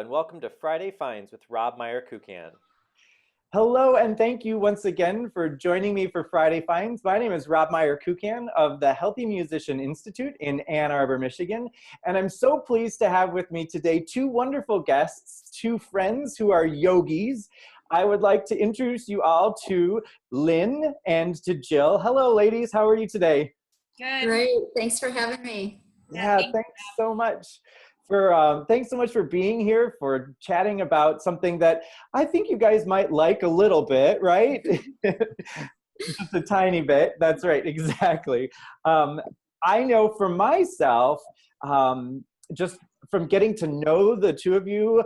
and welcome to Friday Finds with Rob Meyer-Kukan. Hello, and thank you once again for joining me for Friday Finds. My name is Rob Meyer-Kukan of the Healthy Musician Institute in Ann Arbor, Michigan, and I'm so pleased to have with me today two wonderful guests, two friends who are yogis. I would like to introduce you all to Lynne and to Jill. Hello, ladies. How are you today? Good. Great. Thanks for having me. Yeah, thanks so much for being here, for chatting about something that I think you guys might like a little bit, right? Just a tiny bit. That's right, exactly. I know for myself, just from getting to know the two of you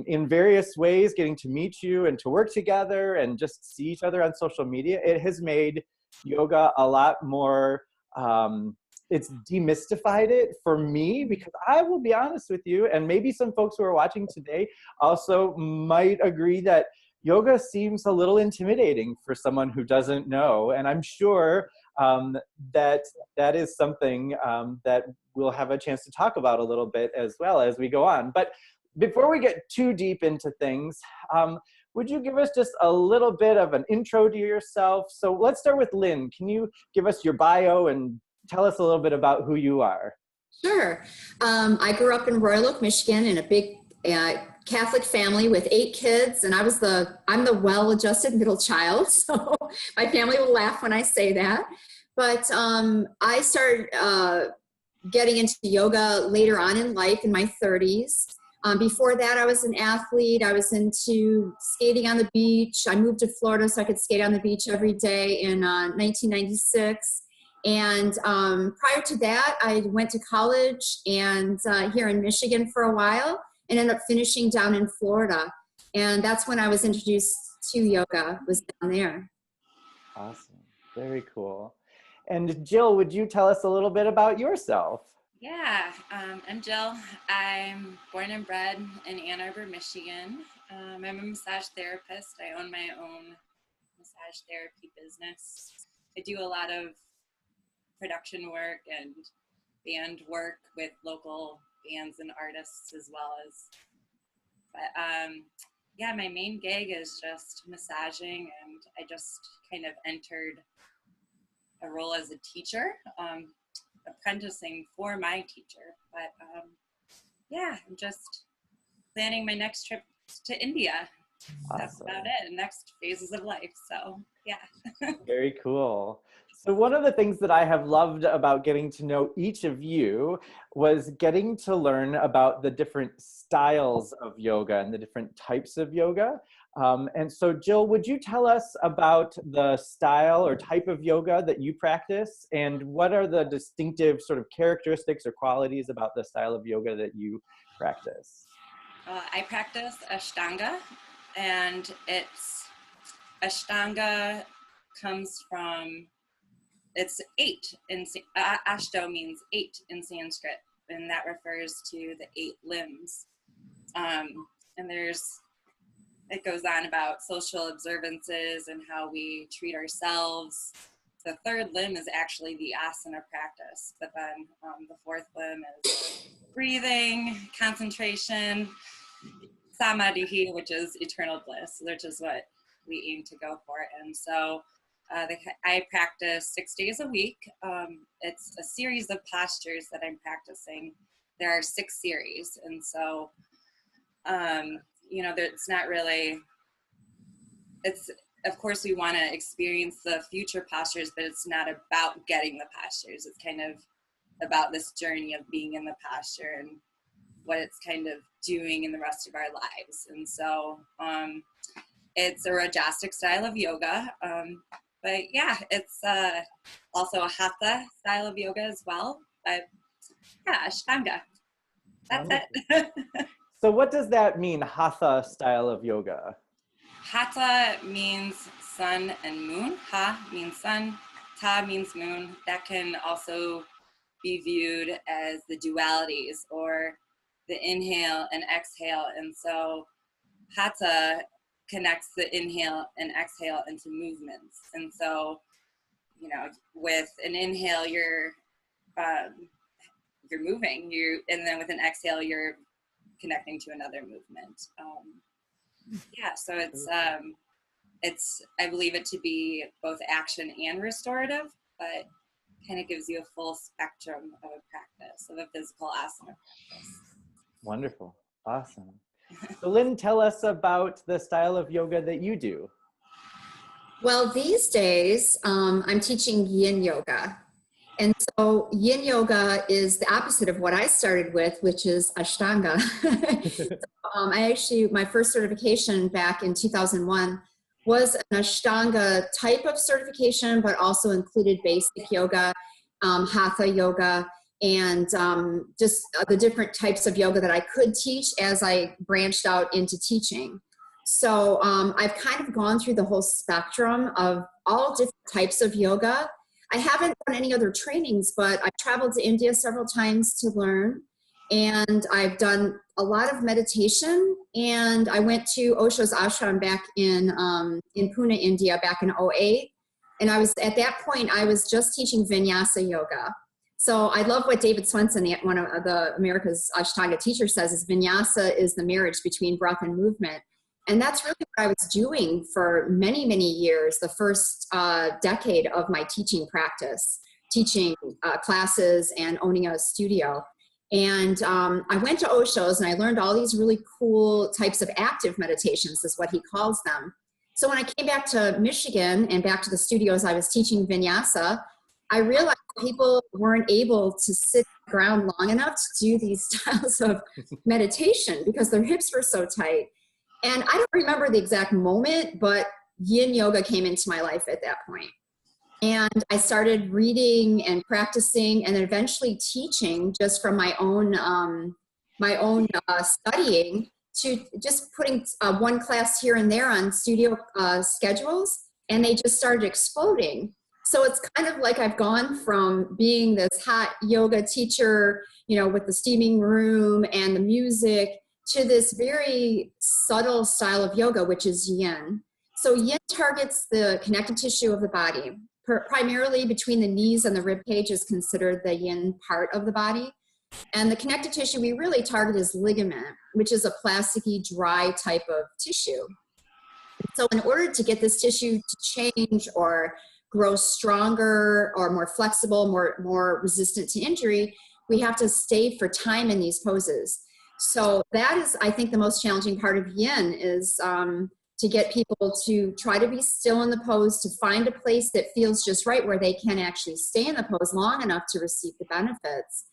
in various ways, getting to meet you and to work together and just see each other on social media, it has made yoga a lot more it's demystified it for me, because I will be honest with you, and maybe some folks who are watching today also might agree that yoga seems a little intimidating for someone who doesn't know. And I'm sure that is something that we'll have a chance to talk about a little bit as well as we go on. But before we get too deep into things, would you give us just a little bit of an intro to yourself? So let's start with Lynne. Can you give us your bio and tell us a little bit about who you are? Sure. I grew up in Royal Oak, Michigan, in a big Catholic family with 8 kids, and I'm the well-adjusted middle child. So my family will laugh when I say that. But I started getting into yoga later on in life, in my 30s. Before that, I was an athlete. I was into skating on the beach. I moved to Florida so I could skate on the beach every day in 1996. And prior to that, I went to college and here in Michigan for a while and ended up finishing down in Florida. And that's when I was introduced to yoga, was down there. Awesome. Very cool. And Jill, would you tell us a little bit about yourself? Yeah, I'm Jill. I'm born and bred in Ann Arbor, Michigan. I'm a massage therapist. I own my own massage therapy business. I do a lot of production work and band work with local bands and artists as well as, yeah, my main gig is just massaging, and I just kind of entered a role as a teacher, apprenticing for my teacher, but yeah, I'm just planning my next trip to India. Awesome. That's about it. Next phases of life. So yeah. Very cool. So one of the things that I have loved about getting to know each of you was getting to learn about the different styles of yoga and the different types of yoga. And so Jill, would you tell us about the style or type of yoga that you practice, and what are the distinctive sort of characteristics or qualities about the style of yoga that you practice? I practice Ashtanga, and Ashtanga comes from, it's 8 in Ashto means 8 in Sanskrit, and that refers to the 8 limbs. And it goes on about social observances and how we treat ourselves. The 3rd limb is actually the asana practice, but then the 4th limb is breathing, concentration, samadhi, which is eternal bliss, which is what we aim to go for. And so I practice 6 days a week. It's a series of postures that I'm practicing. There are 6 series, and so you know, it's not really, of course we want to experience the future postures, but it's not about getting the postures. It's kind of about this journey of being in the posture and what it's kind of doing in the rest of our lives. And so it's a Rajasic style of yoga, but yeah, it's also a Hatha style of yoga as well. But yeah, Ashtanga. That's it. So what does that mean, Hatha style of yoga? Hatha means sun and moon. Ha means sun. Ta means moon. That can also be viewed as the dualities or the inhale and exhale. And so Hatha connects the inhale and exhale into movements. And so, you know, with an inhale, you're moving. And then with an exhale, you're connecting to another movement. Yeah, so it's I believe it to be both action and restorative, but kind of gives you a full spectrum of a practice, of a physical asana practice. Wonderful. Awesome. So Lynn, tell us about the style of yoga that you do. Well, these days, I'm teaching yin yoga. And so yin yoga is the opposite of what I started with, which is Ashtanga. My first certification back in 2001 was an Ashtanga type of certification, but also included basic yoga, Hatha yoga, and just the different types of yoga that I could teach as I branched out into teaching. So I've kind of gone through the whole spectrum of all different types of yoga. I haven't done any other trainings, but I've traveled to India several times to learn. And I've done a lot of meditation. And I went to Osho's ashram back in Pune, India, back in 2008. And at that point, I was just teaching Vinyasa yoga. So I love what David Swenson, one of the America's Ashtanga teachers, says is Vinyasa is the marriage between breath and movement. And that's really what I was doing for many, many years, the first decade of my teaching practice, teaching classes and owning a studio. And I went to Osho's and I learned all these really cool types of active meditations, is what he calls them. So when I came back to Michigan and back to the studios, I was teaching Vinyasa. I realized people weren't able to sit on the ground long enough to do these styles of meditation because their hips were so tight. And I don't remember the exact moment, but yin yoga came into my life at that point. And I started reading and practicing and then eventually teaching just from my own studying, to just putting one class here and there on studio schedules, and they just started exploding. So it's kind of like I've gone from being this hot yoga teacher, with the steaming room and the music, to this very subtle style of yoga, which is yin. So yin targets the connective tissue of the body. Primarily between the knees and the rib cage is considered the yin part of the body. And the connective tissue we really target is ligament, which is a plasticky, dry type of tissue. So in order to get this tissue to change or grow stronger or more flexible, more resistant to injury, we have to stay for time in these poses. So that is, I think, the most challenging part of yin is to get people to try to be still in the pose, to find a place that feels just right where they can actually stay in the pose long enough to receive the benefits.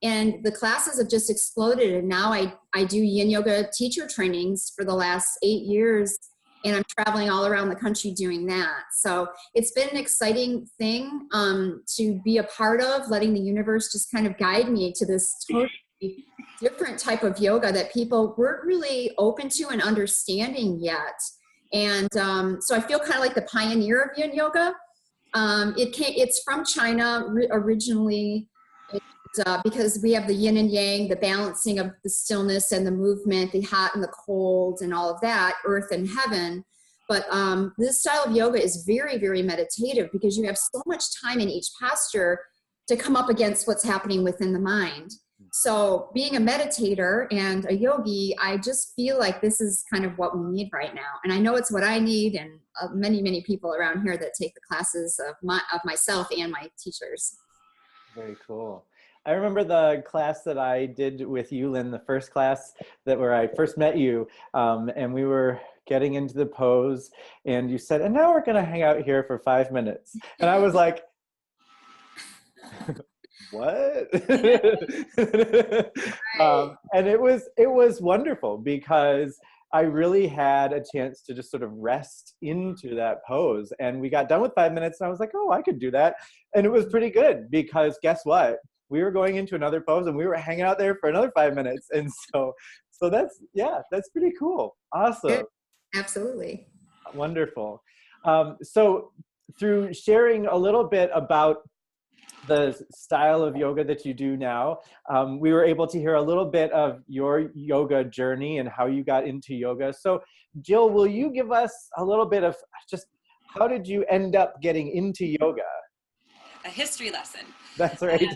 And the classes have just exploded. And now I do yin yoga teacher trainings for the last 8 years, and I'm traveling all around the country doing that. So it's been an exciting thing to be a part of, letting the universe just kind of guide me to this totally different type of yoga that people weren't really open to and understanding yet. And so I feel kind of like the pioneer of yin yoga. It's from China originally, because we have the yin and yang, the balancing of the stillness and the movement, the hot and the cold and all of that, earth and heaven. But this style of yoga is very, very meditative because you have so much time in each posture to come up against what's happening within the mind. So being a meditator and a yogi, I just feel like this is kind of what we need right now. And I know it's what I need, and many, many people around here that take the classes of myself and my teachers. Very cool. I remember the class that I did with you, Lynn, the first class where I first met you, and we were getting into the pose, and you said, and now we're going to hang out here for 5 minutes. And I was like, what? And it was wonderful because I really had a chance to just sort of rest into that pose. And we got done with 5 minutes and I was like, oh, I could do that. And it was pretty good because guess what? We were going into another pose and we were hanging out there for another 5 minutes. And so that's pretty cool. Awesome. Absolutely. Wonderful. So through sharing a little bit about the style of yoga that you do now, we were able to hear a little bit of your yoga journey and how you got into yoga. So Jill, will you give us a little bit of just how did you end up getting into yoga? A history lesson. That's right.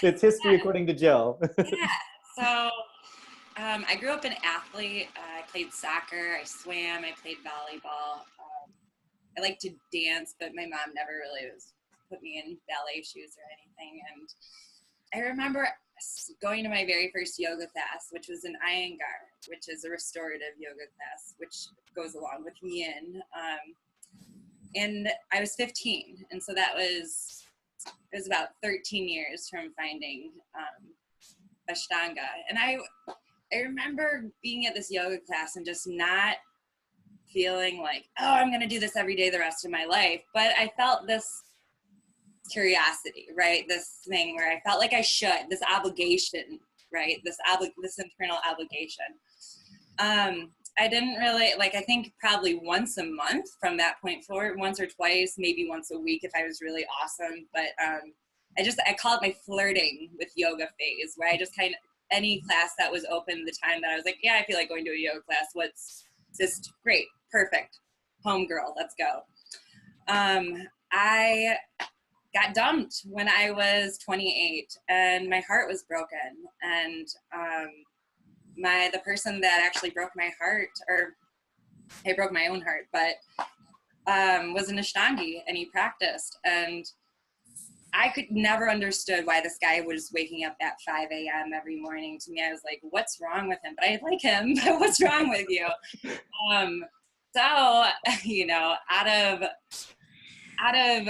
It's history according to Jill. Yeah. So I grew up an athlete. I played soccer, I swam, I played volleyball. I like to dance, but my mom never really put me in ballet shoes or anything. And I remember going to my very first yoga class, which was an Iyengar, which is a restorative yoga class, which goes along with yin. And I was 15, and so it was about 13 years from finding Ashtanga. And I remember being at this yoga class and just not feeling like, oh, I'm going to do this every day the rest of my life. But I felt this curiosity, right? This thing where I felt like I should, this obligation, right? This internal obligation. I didn't really, I think probably once a month from that point forward, once or twice, maybe once a week if I was really awesome. But I call it my flirting with yoga phase, where I just kind of, any class that was open, the time that I was like, yeah, I feel like going to a yoga class. What's just great, perfect, homegirl, let's go. I got dumped when I was 28, and my heart was broken. And the person that actually broke my heart, or I broke my own heart, but was an Ashtangi, and he practiced. And I could never understood why this guy was waking up at 5 a.m. every morning. To me, I was like, what's wrong with him? But I like him, but what's wrong with you? So, out of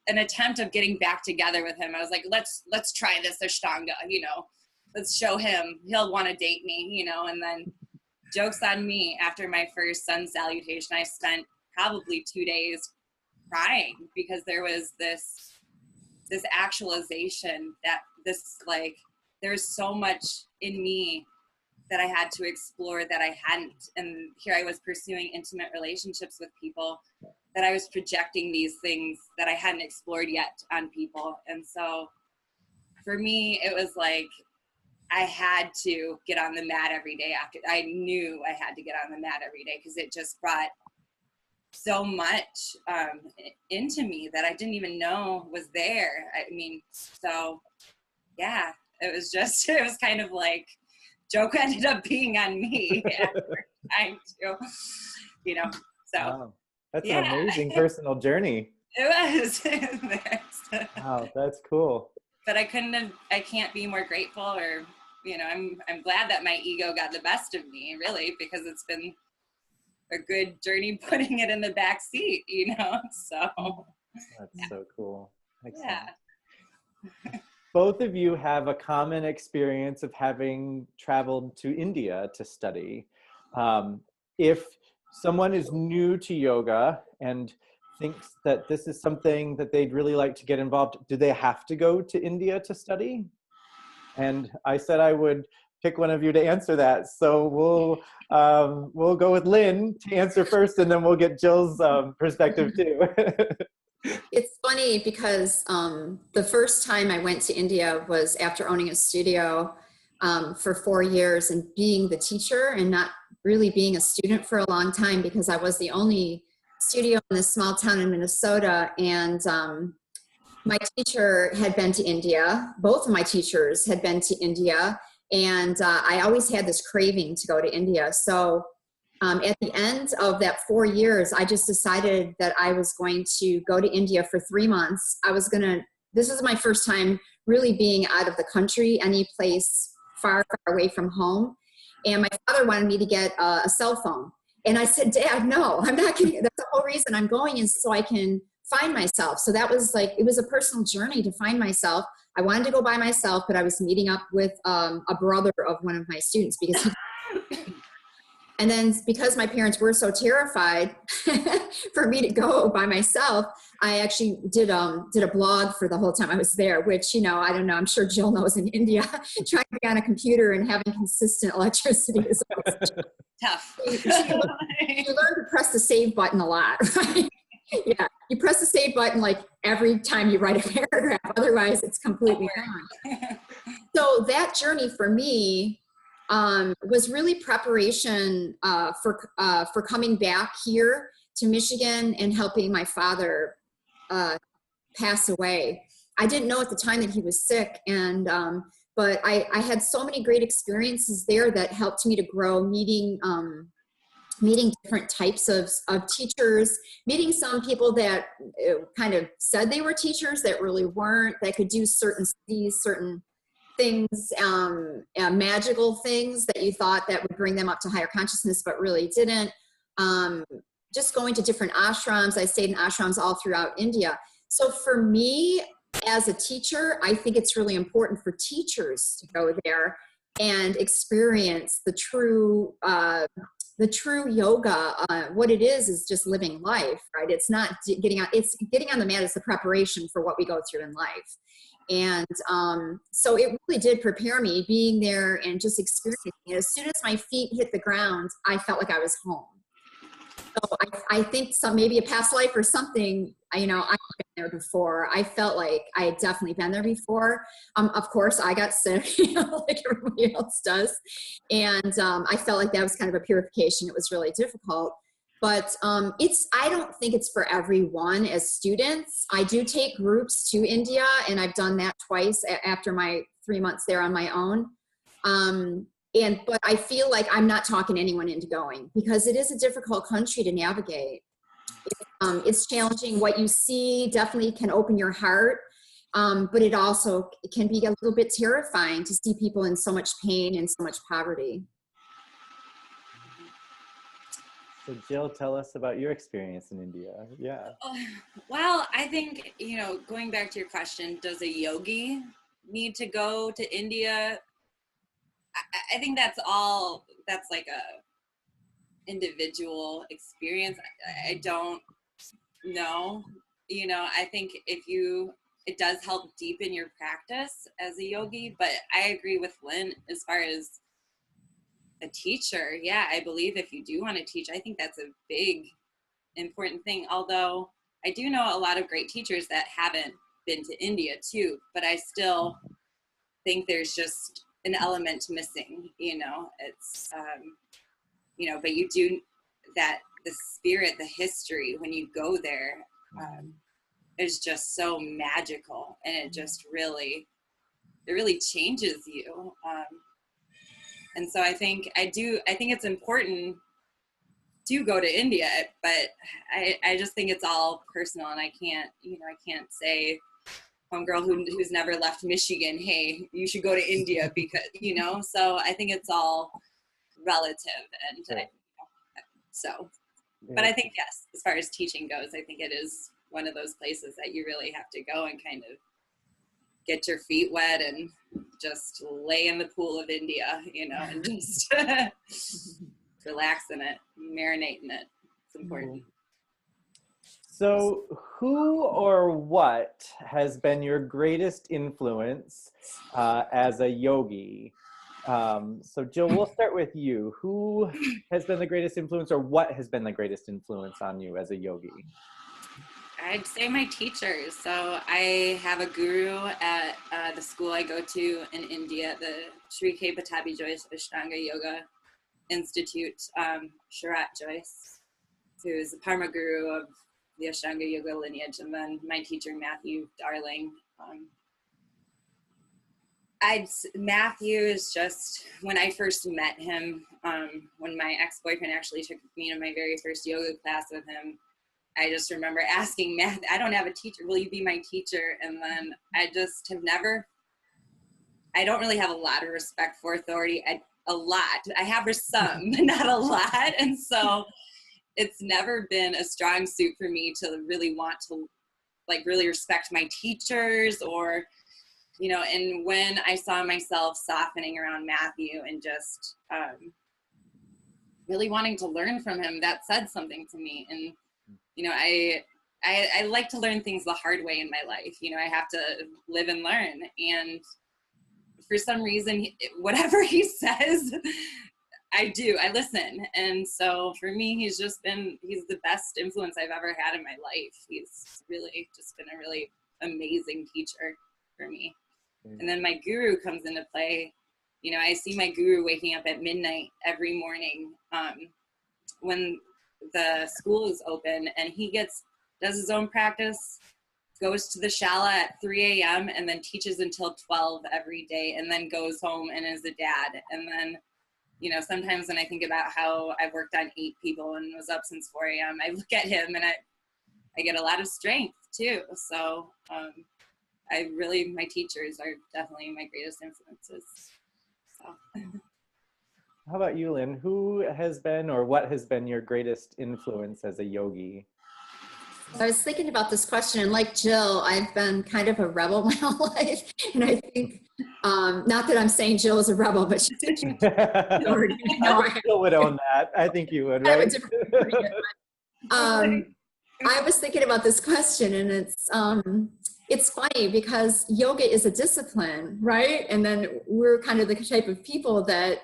an attempt of getting back together with him, I was like, let's try this Ashtanga, let's show him, he'll want to date me, and then joke's on me. After my first sun salutation, I spent probably 2 days crying, because there was this actualization that there's so much in me that I had to explore that I hadn't. And here I was pursuing intimate relationships with people, that I was projecting these things that I hadn't explored yet on people. And so for me, it was like I had to get on the mat every day. I knew I had to get on the mat every day, because it just brought so much into me that I didn't even know was there. So yeah, it was kind of like joke ended up being on me after trying to, so. Wow. That's an amazing personal journey. It was. Wow, that's cool. But I can't be more grateful, or, I'm glad that my ego got the best of me, really, because it's been a good journey putting it in the back seat, so. That's so cool. Excellent. Yeah. Both of you have a common experience of having traveled to India to study. If someone is new to yoga and thinks that this is something that they'd really like to get involved, do they have to go to India to study? And I said I would pick one of you to answer that. So we'll go with Lynne to answer first, and then we'll get Jill's perspective too. It's funny because the first time I went to India was after owning a studio for 4 years and being the teacher and not really being a student for a long time, because I was the only studio in this small town in Minnesota. And my teacher had been to India. Both of my teachers had been to India. And I always had this craving to go to India. So at the end of that 4 years, I just decided that I was going to go to India for 3 months. This was my first time really being out of the country, any place far, far away from home. And my father wanted me to get a cell phone. And I said, Dad, no, I'm not getting it. That's the whole reason I'm going, is so I can find myself. So that was it was a personal journey to find myself. I wanted to go by myself, but I was meeting up with a brother of one of my students, because and then because my parents were so terrified for me to go by myself, I actually did a blog for the whole time I was there, which, I don't know, I'm sure Jill knows, in India, trying to be on a computer and having consistent electricity is tough. You learn to press the save button a lot, right? Yeah, you press the save button every time you write a paragraph, otherwise it's completely gone. So that journey for me was really preparation for coming back here to Michigan and helping my father pass away. I didn't know at the time that he was sick, and but I had so many great experiences there that helped me to grow, meeting different types of teachers, meeting some people that kind of said they were teachers that really weren't, that could do certain things, magical things that you thought that would bring them up to higher consciousness, but really didn't. Just going to different ashrams. I stayed in ashrams all throughout India. So for me, as a teacher, I think it's really important for teachers to go there and experience the true yoga. What it is just living life, right? It's not getting on the mat. It's the preparation for what we go through in life. And so it really did prepare me, being there and just experiencing it. As soon as my feet hit the ground, I felt like I was home. So I think maybe a past life or something, I've been there before. I felt like I had definitely been there before. Of course, I got sick, like everybody else does. And I felt like that was kind of a purification. It was really difficult. But I don't think it's for everyone as students. I do take groups to India, and I've done that twice after my 3 months there on my own. But I feel like I'm not talking anyone into going, because it is a difficult country to navigate. It's challenging. What you see definitely can open your heart, but it also can be a little bit terrifying to see people in so much pain and so much poverty. So Jill, tell us about your experience in India. Yeah. Well, I think, going back to your question, does a yogi need to go to India? I think that's like a individual experience. I don't know. I think it does help deepen your practice as a yogi, but I agree with Lynne as far as a teacher. Yeah, I believe if you do want to teach, I think that's a big, important thing. Although I do know a lot of great teachers that haven't been to India too, but I still think there's just an element missing, it's, but you do that, the spirit, the history, when you go there, is just so magical, and it just really changes you. And so I think it's important to go to India, but I just think it's all personal, and I can't say homegirl who's never left Michigan, hey, you should go to India, because, so I think it's all relative. And Sure. But I think, yes, as far as teaching goes, I think it is one of those places that you really have to go and kind of get your feet wet and just lay in the pool of India, and just relax in it, marinate in it. It's important. So who or what has been your greatest influence as a yogi? So Jill, we'll start with you. Who has been the greatest influence, or what has been the greatest influence on you as a yogi? I'd say my teachers. So I have a guru at the school I go to in India, the Sri K. Patabi Joyce Ashtanga Yoga Institute, Sharat Joyce, who is the Parma guru of the Ashtanga Yoga lineage, and then my teacher, Matthew Darling. Matthew is just, when I first met him, when my ex-boyfriend actually took me to my very first yoga class with him, I just remember asking Matt, I don't have a teacher, will you be my teacher? And then I just have I don't really have a lot of respect for authority. I have some, but not a lot. And so it's never been a strong suit for me to really want to really respect my teachers, or, and when I saw myself softening around Matthew and just really wanting to learn from him, that said something to me. And I like to learn things the hard way in my life. I have to live and learn. And for some reason, whatever he says, I do. I listen. And so for me, he's the best influence I've ever had in my life. He's really just been a really amazing teacher for me. And then my guru comes into play. I see my guru waking up at midnight every morning when the school is open, and he does his own practice goes to the shala at 3 a.m. and then teaches until 12 every day, and then goes home and is a dad. And then, you know, sometimes when I think about how I've worked on 8 people and was up since 4 a.m., I look at him and I get a lot of strength too. So my teachers are definitely my greatest influences. So. How about you, Lynn? Who has been or what has been your greatest influence as a yogi? I was thinking about this question, and like Jill, I've been kind of a rebel my whole life. And I think, not that I'm saying Jill is a rebel, but she's already. I think Jill would own that. I think you would, right? I was thinking about this question, and it's funny because yoga is a discipline, right? And then we're kind of the type of people that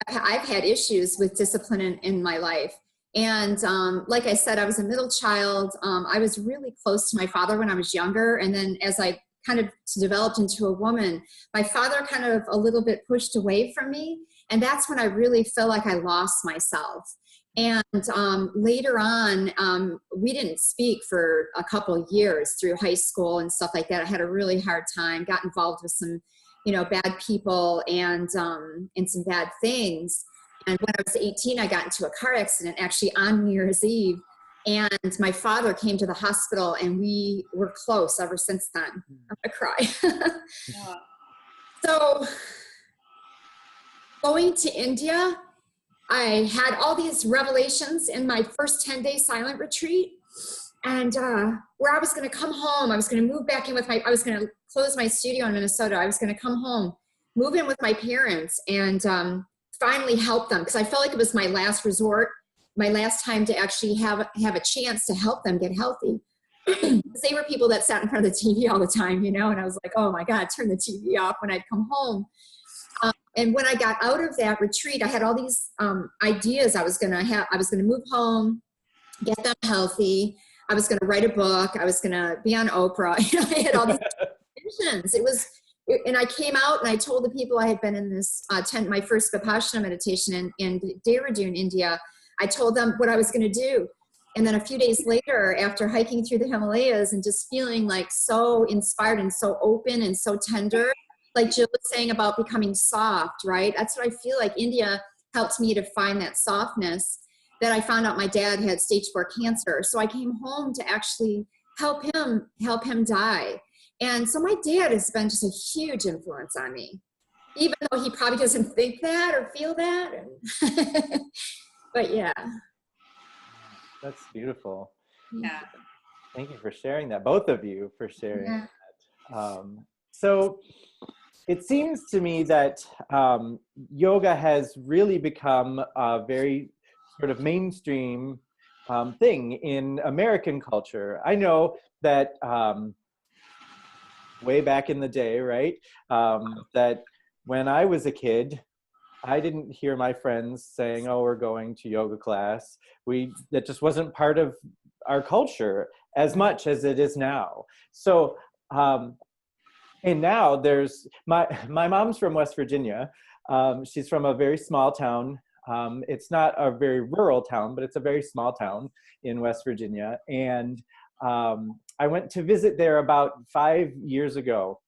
I've had issues with discipline in my life. And like I said, I was a middle child. I was really close to my father when I was younger. And then as I kind of developed into a woman, my father kind of a little bit pushed away from me. And that's when I really felt like I lost myself. And later on, we didn't speak for a couple of years through high school and stuff like that. I had a really hard time, got involved with some, you know, bad people and some bad things. And when I was 18, I got into a car accident actually on New Year's Eve. And my father came to the hospital, and we were close ever since then. I'm gonna cry. So going to India, I had all these revelations in my first 10-day silent retreat. And where I was going to come home, I was going to move back in with I was going to close my studio in Minnesota. I was going to come home, move in with my parents, and finally help them, because I felt like it was my last resort, my last time to actually have a chance to help them get healthy. They were people that sat in front of the TV all the time, you know, and I was like, oh my God, turn the TV off when I'd come home. And when I got out of that retreat, I had all these ideas I was going to move home, get them healthy. I was going to write a book. I was going to be on Oprah. You know, I had all these visions. And I came out and I told the people I had been in this my first Vipassana meditation in Dehradun, India. I told them what I was going to do. And then a few days later, after hiking through the Himalayas and just feeling like so inspired and so open and so tender, like Jill was saying about becoming soft, right? That's what I feel like India helped me to find that softness. That I found out my dad had stage 4 cancer. So I came home to actually help him die. And so my dad has been just a huge influence on me, even though he probably doesn't think that or feel that. But yeah. That's beautiful. Yeah. Thank you for sharing that, both of you for sharing that. So it seems to me that yoga has really become a very sort of mainstream thing in American culture. I know that way back in the day, right, that when I was a kid, I didn't hear my friends saying, oh, we're going to yoga class. That just wasn't part of our culture as much as it is now. So, and now there's, my mom's from West Virginia. She's from a very small town. It's not a very rural town, but it's a very small town in West Virginia. And I went to visit there about 5 years ago.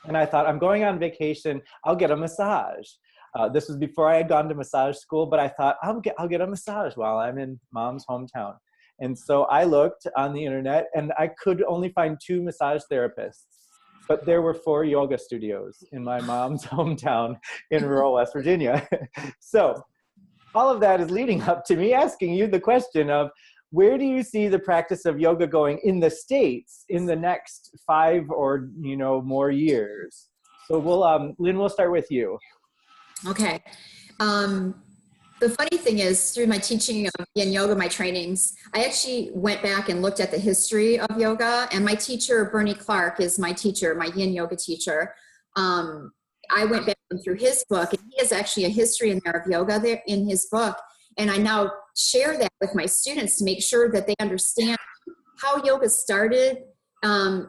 And I thought, I'm going on vacation, I'll get a massage. This was before I had gone to massage school, but I thought, I'll get a massage while I'm in mom's hometown. And so I looked on the internet, and I could only find 2 massage therapists. But there were 4 yoga studios in my mom's hometown in rural West Virginia. So all of that is leading up to me asking you the question of, where do you see the practice of yoga going in the States in the next 5 or more years? So Lynn, we'll start with you. Okay. The funny thing is, through my teaching of yin yoga, my trainings, I actually went back and looked at the history of yoga, and my teacher, Bernie Clark, is my teacher, my yin yoga teacher. I went back through his book, and he has actually a history in there of yoga there in his book. And I now share that with my students to make sure that they understand how yoga started, how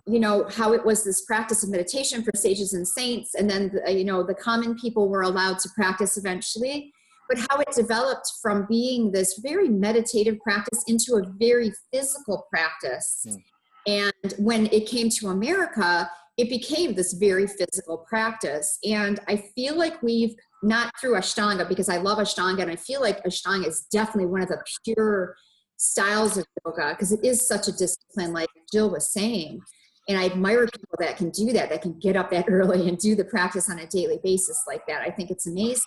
it was this practice of meditation for sages and saints. And then, the common people were allowed to practice eventually, but how it developed from being this very meditative practice into a very physical practice. And when it came to America, it became this very physical practice. And I feel like we've, not through Ashtanga, because I love Ashtanga, and I feel like Ashtanga is definitely one of the pure styles of yoga, because it is such a discipline, like Jill was saying. And I admire people that can do that, that can get up that early and do the practice on a daily basis like that. I think it's amazing.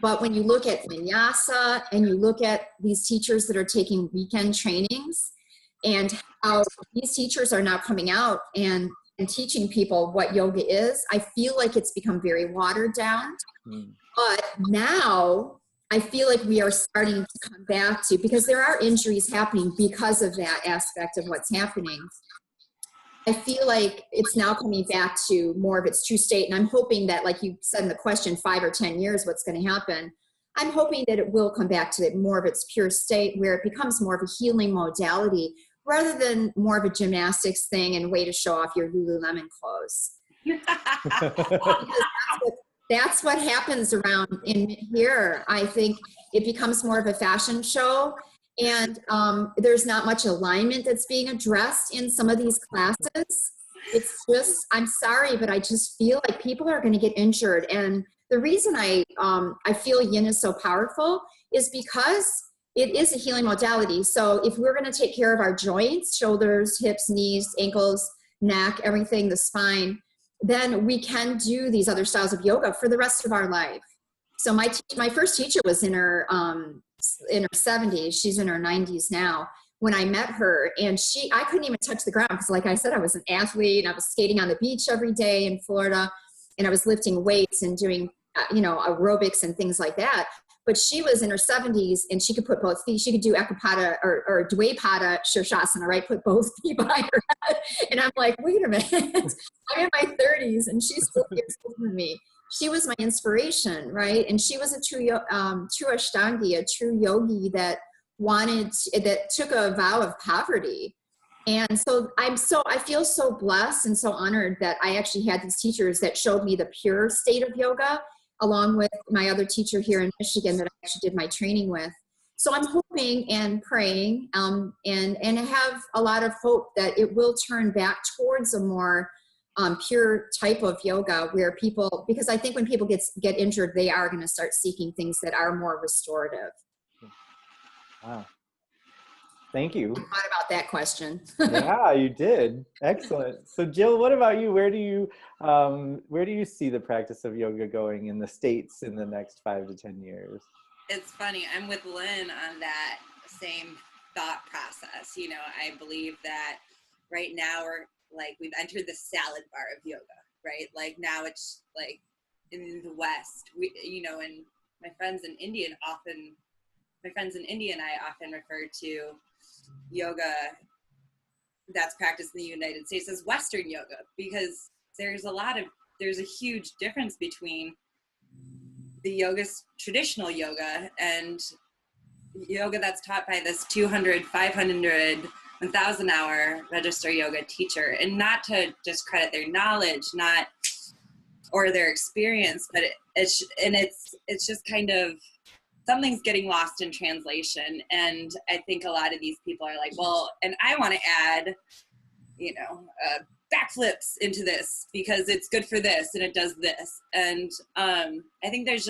But when you look at Vinyasa and you look at these teachers that are taking weekend trainings, and how these teachers are now coming out and teaching people what yoga is, I feel like it's become very watered down. But now I feel like we are starting to come back to, because there are injuries happening because of that aspect of what's happening. I feel like it's now coming back to more of its true state. And I'm hoping that, like you said in the question, 5 or 10 years, what's going to happen? I'm hoping that it will come back to more of its pure state, where it becomes more of a healing modality rather than more of a gymnastics thing and way to show off your Lululemon clothes. That's what happens around in here. I think it becomes more of a fashion show, and there's not much alignment that's being addressed in some of these classes. It's just, I'm sorry, but I just feel like people are going to get injured. And the reason I feel yin is so powerful is because it is a healing modality. So if we're going to take care of our joints, shoulders, hips, knees, ankles, neck, everything, the spine, then we can do these other styles of yoga for the rest of our life. So my first teacher was in her 70s. She's in her 90s now. When I met her, and I couldn't even touch the ground, because like I said, I was an athlete and I was skating on the beach every day in Florida, and I was lifting weights and doing, aerobics and things like that. But she was in her 70s and she could put both feet, she could do Ekapada or Dvaipada Shirshasana, right? Put both feet behind her head. And I'm like, wait a minute, I'm in my 30s and she's still years older than me. She was my inspiration, right? And she was a true Ashtangi, a true yogi that took a vow of poverty. And so I feel so blessed and so honored that I actually had these teachers that showed me the pure state of yoga, along with my other teacher here in Michigan that I actually did my training with. So I'm hoping and praying and have a lot of hope that it will turn back towards a more pure type of yoga where people, because I think when people get injured, they are going to start seeking things that are more restorative. Wow. Thank you. I thought about that question. Yeah, you did. Excellent. So Jill, what about you? Where do you see the practice of yoga going in the States in the next 5 to 10 years? It's funny. I'm with Lynne on that same thought process. I believe that right now we've entered the salad bar of yoga, right? Like now it's like in the West, and my friends in India and I often refer to yoga that's practiced in the United States as Western yoga, because there's a huge difference between the traditional yoga and yoga that's taught by this 200, 500, 1,000 hour register yoga teacher. And not to discredit their knowledge, or their experience, but it's just kind of, something's getting lost in translation. And I think a lot of these people are like, well, and I want to add, backflips into this because it's good for this and it does this. And I think there's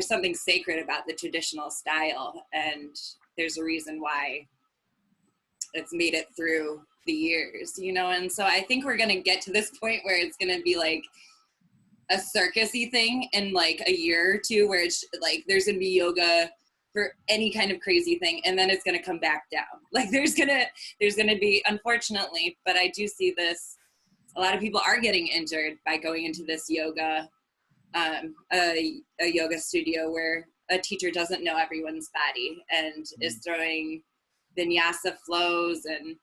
something sacred about the traditional style, and there's a reason why it's made it through the years, and so I think we're going to get to this point where it's going to be like a circusy thing in like a year or two, where it's like there's going to be yoga for any kind of crazy thing, and then it's going to come back down. Like there's going to be, unfortunately, but I do see this, a lot of people are getting injured by going into this yoga, a yoga studio where a teacher doesn't know everyone's body and is throwing vinyasa flows and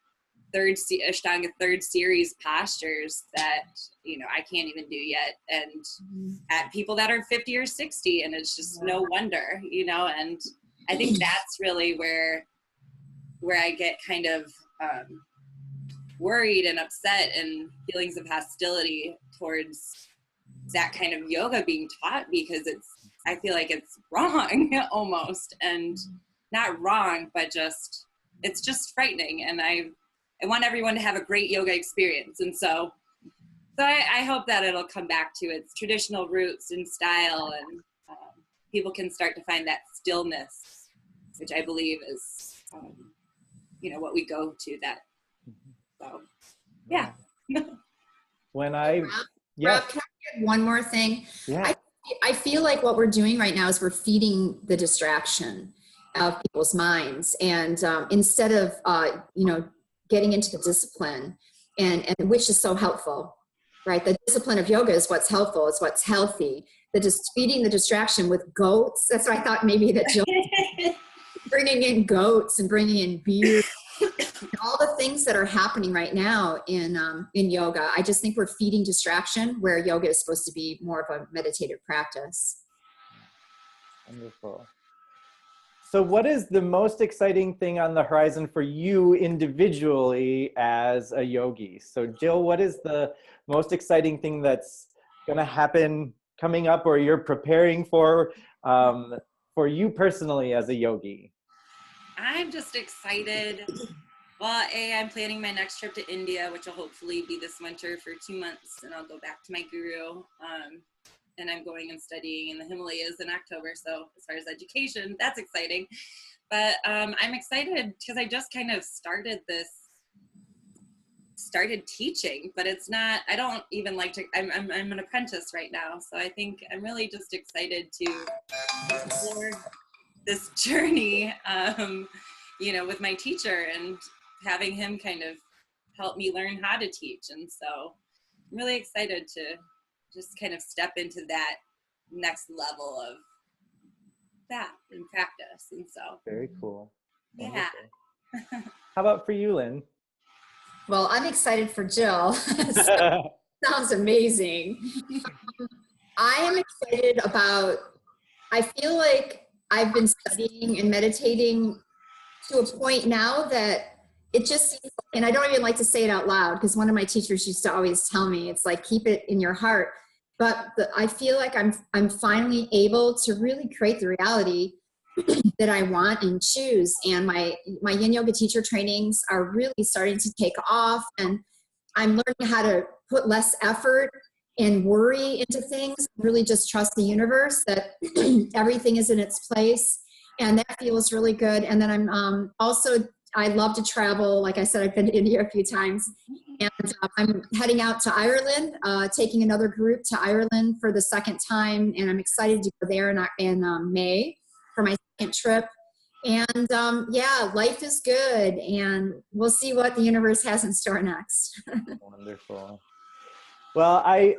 Ashtanga third series postures that, I can't even do yet. And at people that are 50 or 60, and it's just no wonder, and I think that's really where I get kind of worried and upset and feelings of hostility towards that kind of yoga being taught, because I feel like it's wrong almost, and not wrong, but just it's just frightening. And I want everyone to have a great yoga experience. And so I hope that it'll come back to its traditional roots and style, and people can start to find that stillness, which I believe is, what we go to that. So, yeah. When I, Rob, can I add one more thing? yeah. I feel like what we're doing right now is we're feeding the distraction of people's minds. And instead of, getting into the discipline, and which is so helpful, right? The discipline of yoga is what's helpful, it's what's healthy. Feeding the distraction with goats, that's why I thought maybe that Jill bringing in goats and bringing in beer, all the things that are happening right now in yoga. I just think we're feeding distraction where yoga is supposed to be more of a meditative practice. Wonderful. So what is the most exciting thing on the horizon for you individually as a yogi? So Jill, what is the most exciting thing that's going to happen coming up, or you're preparing for you personally as a yogi? I'm just excited. Well, I'm planning my next trip to India, which will hopefully be this winter for 2 months, and I'll go back to my guru. And I'm going and studying in the Himalayas in October. So as far as education, that's exciting. But I'm excited because I just kind of started teaching, but it's not, I don't even like to, I'm an apprentice right now. So I think I'm really just excited to explore this journey, with my teacher and having him kind of help me learn how to teach. And so I'm really excited to just kind of step into that next level of that in practice. And so very cool. Yeah. How about for you, Lynn? Well, I'm excited for Jill. Sounds amazing. I am excited about, I feel like I've been studying and meditating to a point now that it just seems, and I don't even like to say it out loud because one of my teachers used to always tell me, it's like, keep it in your heart. But I feel like I'm finally able to really create the reality that I want and choose. And my yin yoga teacher trainings are really starting to take off, and I'm learning how to put less effort and worry into things, really just trust the universe that everything is in its place. And that feels really good. And then I'm also, I love to travel. Like I said, I've been to India a few times, and I'm heading out to Ireland, taking another group to Ireland for the second time. And I'm excited to go there in May for my second trip. And life is good, and we'll see what the universe has in store next. Wonderful. Well, I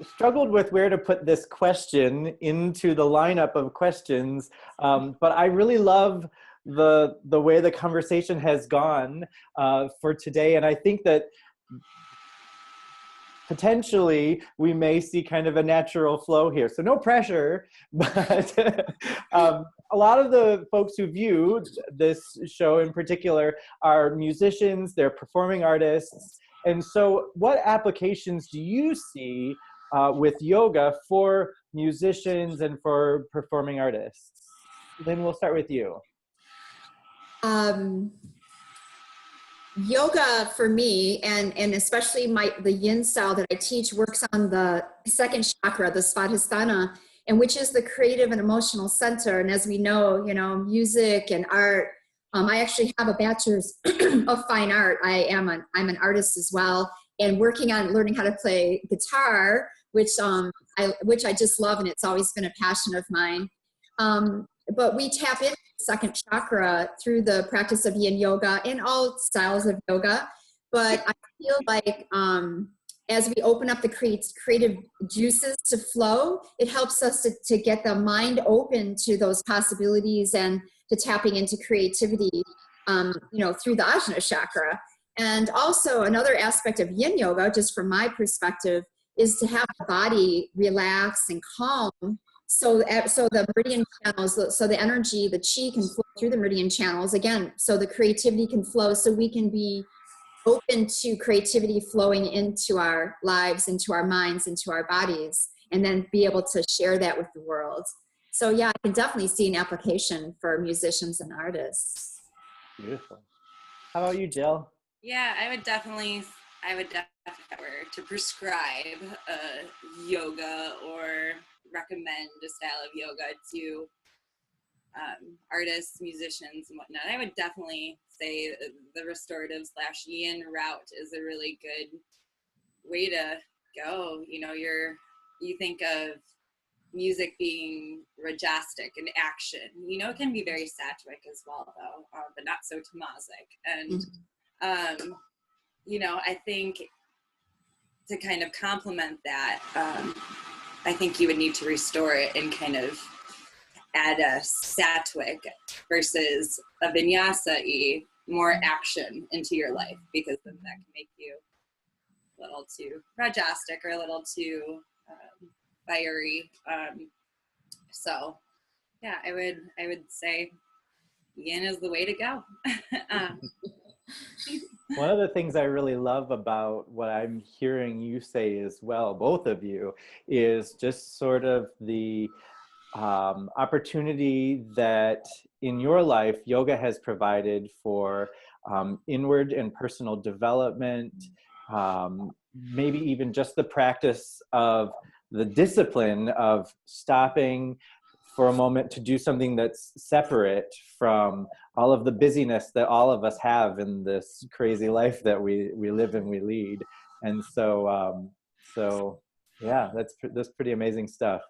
struggled with where to put this question into the lineup of questions, but I really love the way the conversation has gone for today, and I think that potentially we may see kind of a natural flow here. So no pressure, but a lot of the folks who view this show in particular are musicians, they're performing artists, and so what applications do you see with yoga for musicians and for performing artists? Lynn, we'll start with you. Yoga for me, and especially the yin style that I teach, works on the second chakra, the svadhisthana, and which is the creative and emotional center. And as we know, music and art, I actually have a bachelor's of fine art. I'm an artist as well, and working on learning how to play guitar, which I just love, and it's always been a passion of mine. But we tap into the second chakra through the practice of yin yoga and all styles of yoga. But I feel like as we open up the creative juices to flow, it helps us to get the mind open to those possibilities and to tapping into creativity, through the Ajna chakra. And also another aspect of yin yoga, just from my perspective, is to have the body relax and calm. So the meridian channels, so the energy, the chi can flow through the meridian channels again, so the creativity can flow, so we can be open to creativity flowing into our lives, into our minds, into our bodies, and then be able to share that with the world. So yeah, I can definitely see an application for musicians and artists. Beautiful. How about you, Jill? Yeah, I would definitely, if I were to prescribe yoga or recommend a style of yoga to artists, musicians, and whatnot, I would definitely say the restorative / yin route is a really good way to go. You know, you think of music being rajasic and action. You know, it can be very sattvic as well, though, but not so tamasic. And you know, I think to kind of complement that, I think you would need to restore it and kind of add a sattvic versus a vinyasa-y, more action into your life, because then that can make you a little too rajasic or a little too fiery. So yeah, I would say yin is the way to go. One of the things I really love about what I'm hearing you say as well, both of you, is just sort of the opportunity that in your life yoga has provided for inward and personal development, maybe even just the practice of the discipline of stopping for a moment to do something that's separate from all of the busyness that all of us have in this crazy life that we live and we lead. And so yeah, that's pretty amazing stuff.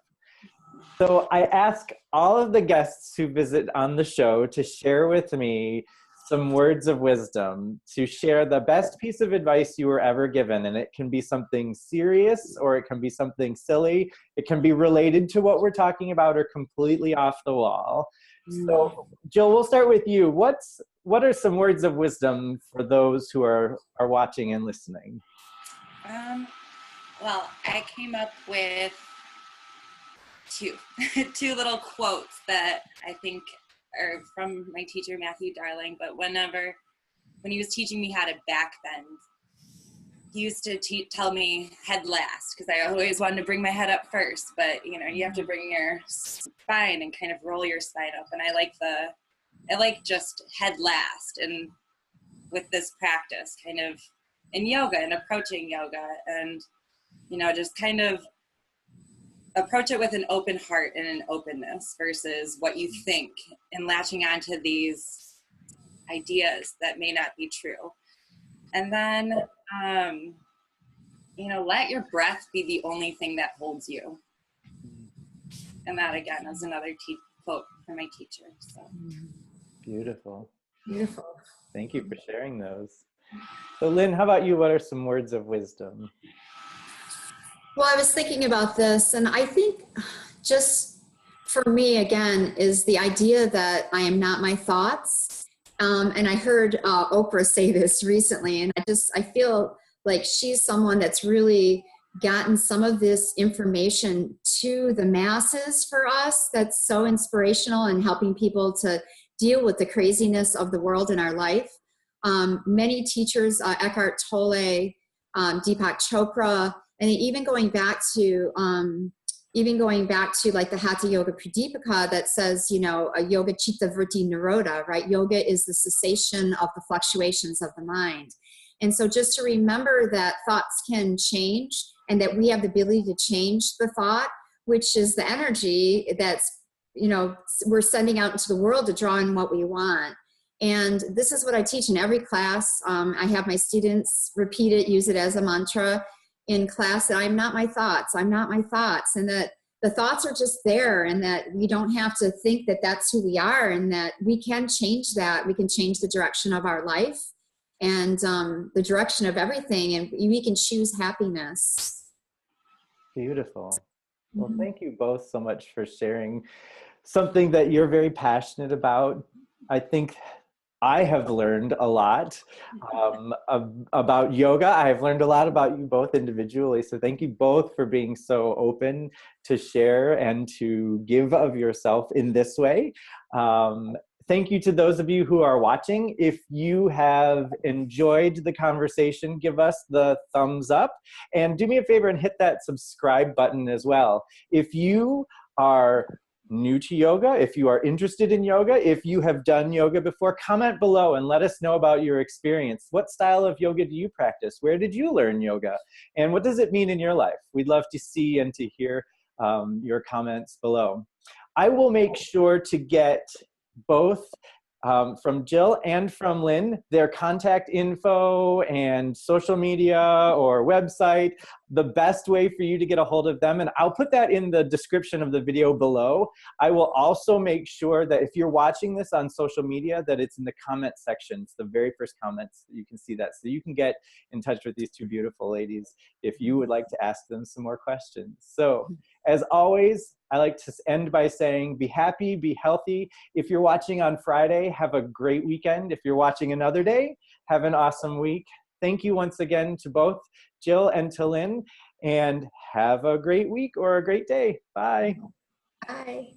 So I ask all of the guests who visit on the show to share with me some words of wisdom, to share the best piece of advice you were ever given. And it can be something serious or it can be something silly. It can be related to what we're talking about or completely off the wall. So Jill, we'll start with you. What are some words of wisdom for those who are watching and listening? Well, I came up with two little quotes that I think are from my teacher, Matthew Darling, but when he was teaching me how to back bend, he used to tell me head last, because I always wanted to bring my head up first, but you know, you have to bring your spine and kind of roll your spine up. And I like just head last. And with this practice kind of in yoga and approaching yoga, and, you know, just kind of approach it with an open heart and an openness versus what you think and latching onto these ideas that may not be true. And then, you know, let your breath be the only thing that holds you. And that, again, is another quote from my teacher. So. Beautiful. Beautiful. Thank you for sharing those. So Lynn, how about you? What are some words of wisdom? Well, I was thinking about this, and I think just for me, again, is the idea that I am not my thoughts. And I heard Oprah say this recently, and I feel like she's someone that's really gotten some of this information to the masses for us. That's so inspirational and helping people to deal with the craziness of the world in our life. Many teachers, Eckhart Tolle, Deepak Chopra, and even going back to like the Hatha Yoga Pradipika that says, you know, a yoga chitta vritti nirodha, right? Yoga is the cessation of the fluctuations of the mind. And so just to remember that thoughts can change and that we have the ability to change the thought, which is the energy that's, you know, we're sending out into the world to draw in what we want. And this is what I teach in every class. I have my students repeat it, use it as a mantra in class, that I'm not my thoughts, I'm not my thoughts, and that the thoughts are just there, and that we don't have to think that that's who we are, and that we can change that. We can change the direction of our life and the direction of everything, and we can choose happiness. Beautiful. Well, thank you both so much for sharing something that you're very passionate about. I think I have learned a lot about yoga. I've learned a lot about you both individually. So thank you both for being so open to share and to give of yourself in this way. Thank you to those of you who are watching. If you have enjoyed the conversation, give us the thumbs up and do me a favor and hit that subscribe button as well. If you are new to yoga, if you are interested in yoga, if you have done yoga before, comment below and let us know about your experience. What style of yoga do you practice? Where did you learn yoga? And what does it mean in your life? We'd love to see and to hear your comments below. I will make sure to get both from Jill and from Lynne, their contact info and social media or website, the best way for you to get a hold of them. And I'll put that in the description of the video below. I will also make sure that if you're watching this on social media, that it's in the comment section. It's the very first comments. You can see that. So you can get in touch with these two beautiful ladies if you would like to ask them some more questions. So as always, I like to end by saying, be happy, be healthy. If you're watching on Friday, have a great weekend. If you're watching another day, have an awesome week. Thank you once again to both Jill and to Lynne, and have a great week or a great day. Bye. Bye.